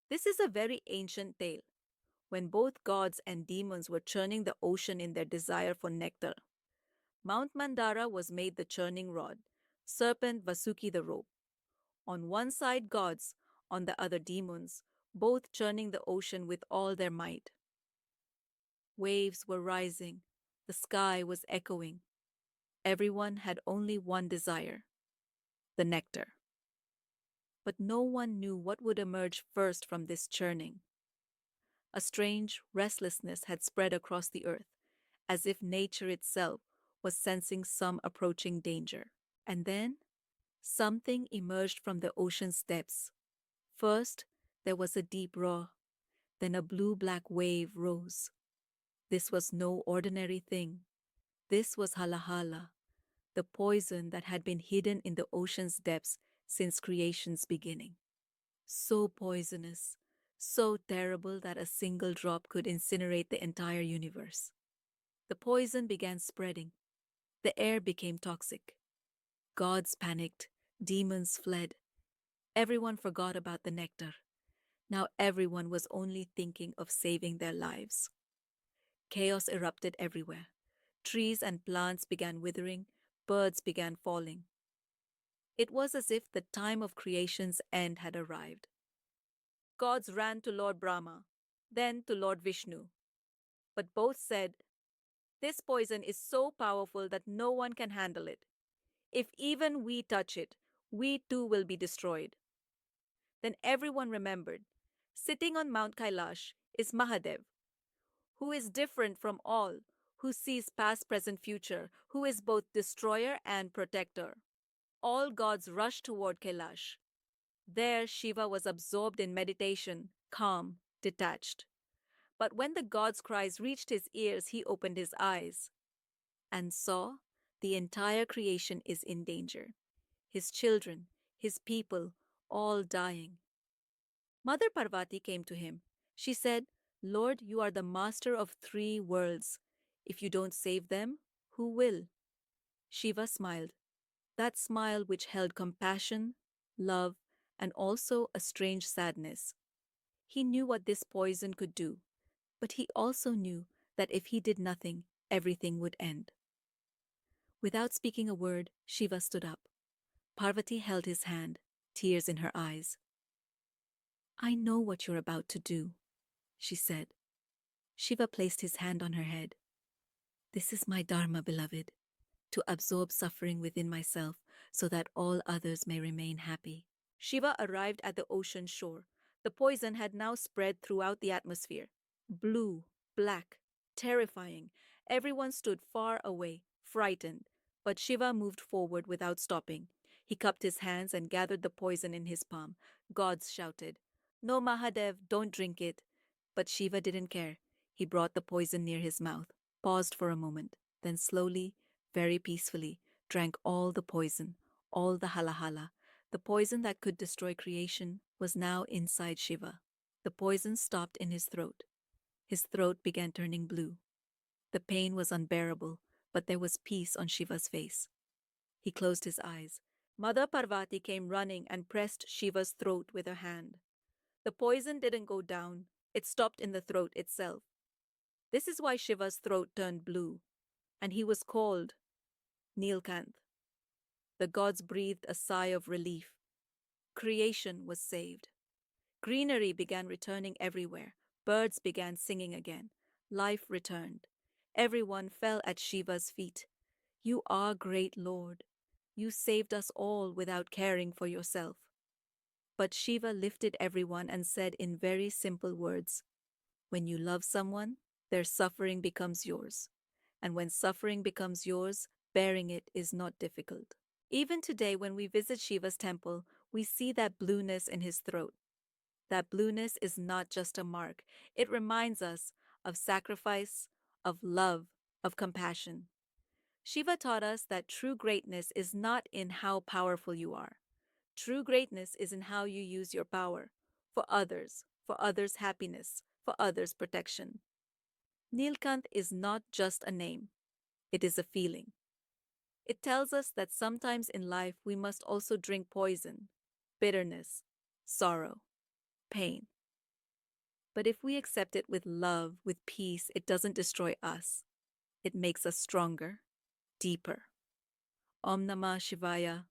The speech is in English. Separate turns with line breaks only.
This is a very ancient tale, when both gods and demons were churning the ocean in their desire for nectar. Mount Mandara was made the churning rod, serpent Vasuki the rope. On one side gods, on the other demons, both churning the ocean with all their might. Waves were rising, the sky was echoing. Everyone had only one desire: the nectar. But no one knew what would emerge first from this churning. A strange restlessness had spread across the earth, as if nature itself was sensing some approaching danger. And then something emerged from the ocean's depths. First, there was a deep roar, then a blue-black wave rose. This was no ordinary thing. This was Halahala, the poison that had been hidden in the ocean's depths since creation's beginning. So poisonous, so terrible that a single drop could incinerate the entire universe. The poison began spreading. The air became toxic. Gods panicked, demons fled. Everyone forgot about the nectar. Now everyone was only thinking of saving their lives. Chaos erupted everywhere. Trees and plants began withering, birds began falling. It was as if the time of creation's end had arrived. Gods ran to Lord Brahma, then to Lord Vishnu. But both said, "This poison is so powerful that no one can handle it. If even we touch it, we too will be destroyed." Then everyone remembered, sitting on Mount Kailash is Mahadev, who is different from all, who sees past, present, future, who is both destroyer and protector. All gods rushed toward Kailash. There Shiva was absorbed in meditation, calm, detached. But when the god's cries reached his ears, he opened his eyes and saw the entire creation is in danger. His children, his people, all dying. Mother Parvati came to him. She said, "Lord, you are the master of three worlds. If you don't save them, who will?" Shiva smiled, that smile which held compassion, love, and also a strange sadness. He knew what this poison could do, but he also knew that if he did nothing, everything would end. Without speaking a word, Shiva stood up. Parvati held his hand, tears in her eyes. "I know what you're about to do," she said. Shiva placed his hand on her head. "This is my dharma, beloved, to absorb suffering within myself so that all others may remain happy." Shiva arrived at the ocean shore. The poison had now spread throughout the atmosphere. Blue, black, terrifying. Everyone stood far away, frightened. But Shiva moved forward without stopping. He cupped his hands and gathered the poison in his palm. Gods shouted, "No, Mahadev, don't drink it." But Shiva didn't care. He brought the poison near his mouth, paused for a moment, then slowly, very peacefully, drank all the poison, all the halahala. The poison that could destroy creation was now inside Shiva. The poison stopped in his throat. His throat began turning blue. The pain was unbearable, but there was peace on Shiva's face. He closed his eyes. Mother Parvati came running and pressed Shiva's throat with her hand. The poison didn't go down, it stopped in the throat itself. This is why Shiva's throat turned blue, and he was called Neelkanth. The gods breathed a sigh of relief. Creation was saved. Greenery began returning everywhere. Birds began singing again. Life returned. Everyone fell at Shiva's feet. "You are great, Lord. You saved us all without caring for yourself." But Shiva lifted everyone and said in very simple words, "When you love someone, their suffering becomes yours. And when suffering becomes yours, bearing it is not difficult." Even today, when we visit Shiva's temple, we see that blueness in his throat. That blueness is not just a mark. It reminds us of sacrifice, of love, of compassion. Shiva taught us that true greatness is not in how powerful you are. True greatness is in how you use your power for others' happiness, for others' protection. Neelkanth is not just a name. It is a feeling. It tells us that sometimes in life we must also drink poison, bitterness, sorrow, pain. But if we accept it with love, with peace, it doesn't destroy us. It makes us stronger, deeper. Om Namah Shivaya.